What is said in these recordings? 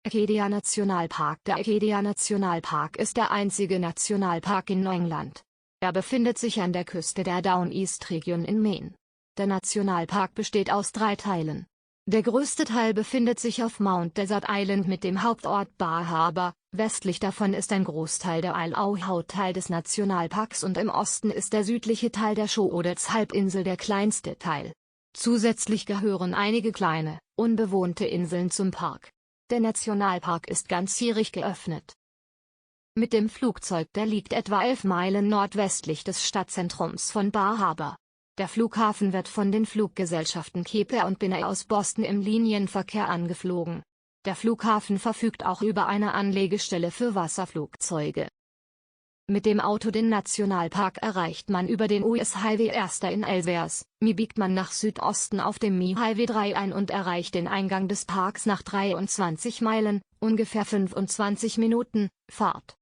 Acadia Nationalpark. Der Acadia Nationalpark ist der einzige Nationalpark in Neuengland. Er befindet sich an der Küste der Downeast-Region in Maine. Der Nationalpark besteht aus 3 Teilen. Der größte Teil befindet sich auf Mount Desert Island mit dem Hauptort Bar Harbor, westlich davon ist ein Großteil der Isle Haut Teil des Nationalparks und im Osten ist der südliche Teil der Schoodic Halbinsel der kleinste Teil. Zusätzlich gehören einige kleine, unbewohnte Inseln zum Park. Der Nationalpark ist ganzjährig geöffnet. Mit dem Flugzeug der liegt etwa 11 Meilen nordwestlich des Stadtzentrums von Bar Harbor. Der Flughafen wird von den Fluggesellschaften Cape Air und Maine aus Boston im Linienverkehr angeflogen. Der Flughafen verfügt auch über eine Anlegestelle für Wasserflugzeuge. Mit dem Auto den Nationalpark erreicht man über den US Highway 1 in Elvers, biegt man nach Südosten auf dem Highway 3 ein und erreicht den Eingang des Parks nach 23 Meilen, ungefähr 25 Minuten, Fahrt.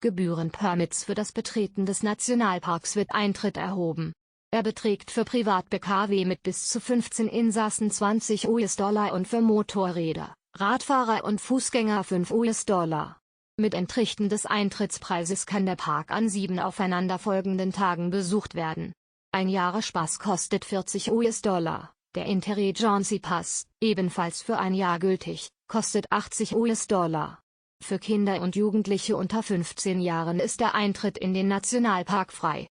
Gebührenpermits für das Betreten des Nationalparks wird Eintritt erhoben. Er beträgt für Privat-Pkw mit bis zu 15 Insassen $20 und für Motorräder, Radfahrer und Fußgänger $5. Mit Entrichten des Eintrittspreises kann der Park an 7 aufeinanderfolgenden Tagen besucht werden. Ein Jahresspaß kostet $40. Der Inter-Agency Pass, ebenfalls für ein Jahr gültig, kostet $80. Für Kinder und Jugendliche unter 15 Jahren ist der Eintritt in den Nationalpark frei.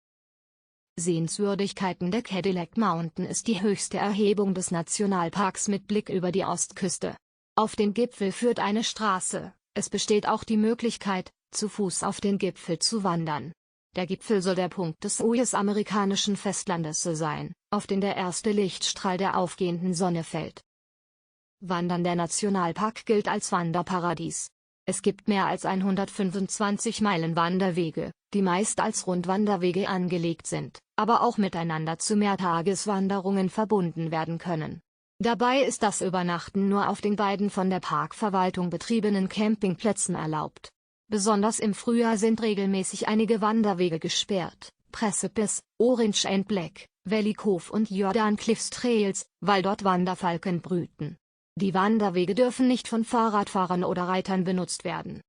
Sehenswürdigkeiten. Der Cadillac Mountain ist die höchste Erhebung des Nationalparks mit Blick über die Ostküste. Auf den Gipfel führt eine Straße. Es besteht auch die Möglichkeit, zu Fuß auf den Gipfel zu wandern. Der Gipfel soll der Punkt des US-amerikanischen Festlandes sein, auf den der erste Lichtstrahl der aufgehenden Sonne fällt. Wandern. Der Nationalpark gilt als Wanderparadies. Es gibt mehr als 125 Meilen Wanderwege, die meist als Rundwanderwege angelegt sind, aber auch miteinander zu Mehrtageswanderungen verbunden werden können. Dabei ist das Übernachten nur auf den beiden von der Parkverwaltung betriebenen Campingplätzen erlaubt. Besonders im Frühjahr sind regelmäßig einige Wanderwege gesperrt: Precipice, Orange and Black, Valley Cove und Jordan Cliffs Trails, weil dort Wanderfalken brüten. Die Wanderwege dürfen nicht von Fahrradfahrern oder Reitern benutzt werden.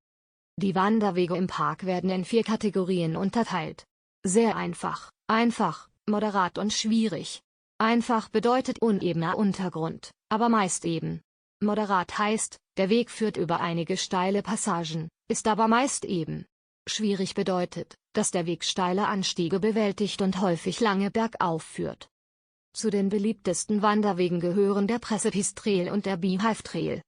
Die Wanderwege im Park werden in 4 Kategorien unterteilt. Sehr einfach, einfach, moderat und schwierig. Einfach bedeutet unebener Untergrund, aber meist eben. Moderat heißt, der Weg führt über einige steile Passagen, ist aber meist eben. Schwierig bedeutet, dass der Weg steile Anstiege bewältigt und häufig lange bergauf führt. Zu den beliebtesten Wanderwegen gehören der Precipice Trail und der Beehive Trail.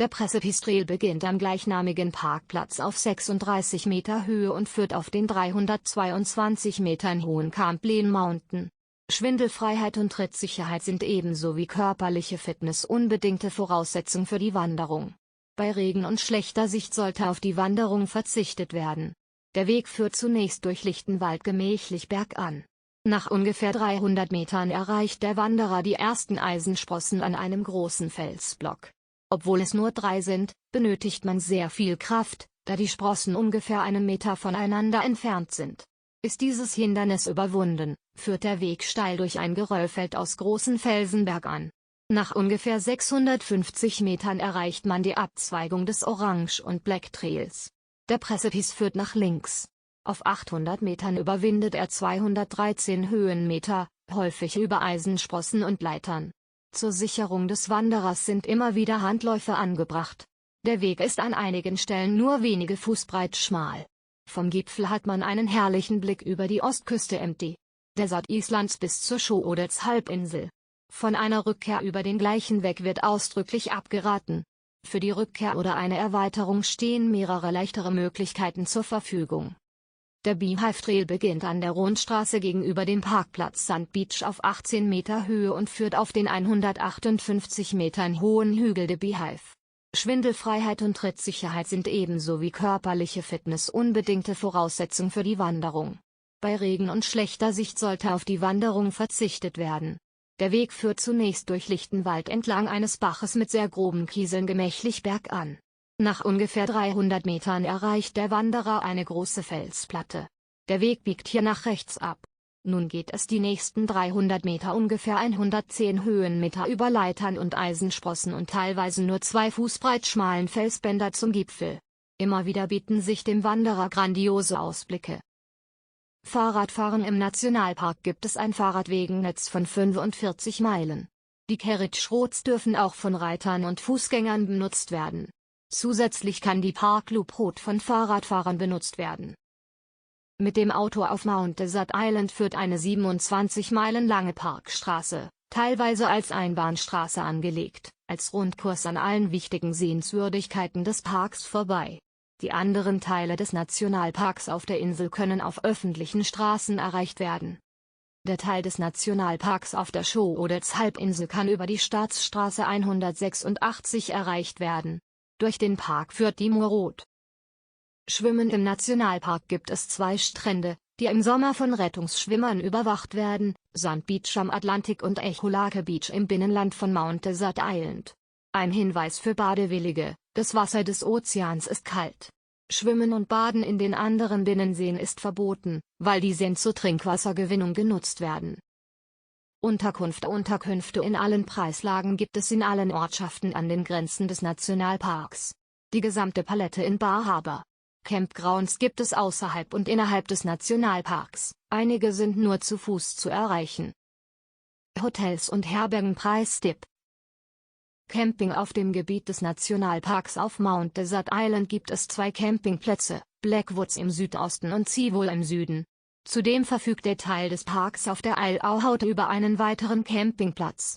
Der Precipice Trail beginnt am gleichnamigen Parkplatz auf 36 Meter Höhe und führt auf den 322 Metern hohen Camp-Lean Mountain. Schwindelfreiheit und Trittsicherheit sind ebenso wie körperliche Fitness unbedingte Voraussetzung für die Wanderung. Bei Regen und schlechter Sicht sollte auf die Wanderung verzichtet werden. Der Weg führt zunächst durch lichten Wald gemächlich bergan. Nach ungefähr 300 Metern erreicht der Wanderer die ersten Eisensprossen an einem großen Felsblock. Obwohl es nur 3 sind, benötigt man sehr viel Kraft, da die Sprossen ungefähr 1 Meter voneinander entfernt sind. Ist dieses Hindernis überwunden, führt der Weg steil durch ein Geröllfeld aus großen Felsen bergan. Nach ungefähr 650 Metern erreicht man die Abzweigung des Orange und Black Trails. Der Precipice führt nach links. Auf 800 Metern überwindet er 213 Höhenmeter, häufig über Eisensprossen und Leitern. Zur Sicherung des Wanderers sind immer wieder Handläufe angebracht. Der Weg ist an einigen Stellen nur wenige Fuß breit schmal. Vom Gipfel hat man einen herrlichen Blick über die Ostküste Mt. Desert Islands bis zur Schoodic Halbinsel. Von einer Rückkehr über den gleichen Weg wird ausdrücklich abgeraten. Für die Rückkehr oder eine Erweiterung stehen mehrere leichtere Möglichkeiten zur Verfügung. Der Beehive Trail beginnt an der Rundstraße gegenüber dem Parkplatz Sand Beach auf 18 Meter Höhe und führt auf den 158 Metern hohen Hügel der Beehive. Schwindelfreiheit und Trittsicherheit sind ebenso wie körperliche Fitness unbedingte Voraussetzung für die Wanderung. Bei Regen und schlechter Sicht sollte auf die Wanderung verzichtet werden. Der Weg führt zunächst durch lichten Wald entlang eines Baches mit sehr groben Kieseln gemächlich bergan. Nach ungefähr 300 Metern erreicht der Wanderer eine große Felsplatte. Der Weg biegt hier nach rechts ab. Nun geht es die nächsten 300 Meter ungefähr 110 Höhenmeter über Leitern und Eisensprossen und teilweise nur 2 Fuß breit schmalen Felsbänder zum Gipfel. Immer wieder bieten sich dem Wanderer grandiose Ausblicke. Fahrradfahren im Nationalpark gibt es ein Fahrradwegennetz von 45 Meilen. Die Carriage Roads dürfen auch von Reitern und Fußgängern benutzt werden. Zusätzlich kann die Park Loop Road von Fahrradfahrern benutzt werden. Mit dem Auto auf Mount Desert Island führt eine 27 Meilen lange Parkstraße, teilweise als Einbahnstraße angelegt, als Rundkurs an allen wichtigen Sehenswürdigkeiten des Parks vorbei. Die anderen Teile des Nationalparks auf der Insel können auf öffentlichen Straßen erreicht werden. Der Teil des Nationalparks auf der Schoodic Halbinsel kann über die Staatsstraße 186 erreicht werden. Durch den Park führt die Moor Road. Schwimmen im Nationalpark gibt es 2 Strände, die im Sommer von Rettungsschwimmern überwacht werden, Sand Beach am Atlantik und Echolake Beach im Binnenland von Mount Desert Island. Ein Hinweis für Badewillige: Das Wasser des Ozeans ist kalt. Schwimmen und Baden in den anderen Binnenseen ist verboten, weil die Seen zur Trinkwassergewinnung genutzt werden. Unterkünfte in allen Preislagen gibt es in allen Ortschaften an den Grenzen des Nationalparks. Die gesamte Palette in Bar Harbor. Campgrounds gibt es außerhalb und innerhalb des Nationalparks, einige sind nur zu Fuß zu erreichen. Hotels und Herbergen Preistipp. Camping auf dem Gebiet des Nationalparks auf Mount Desert Island gibt es 2 Campingplätze, Blackwoods im Südosten und Seawall im Süden. Zudem verfügt der Teil des Parks auf der Isle Haut über einen weiteren Campingplatz.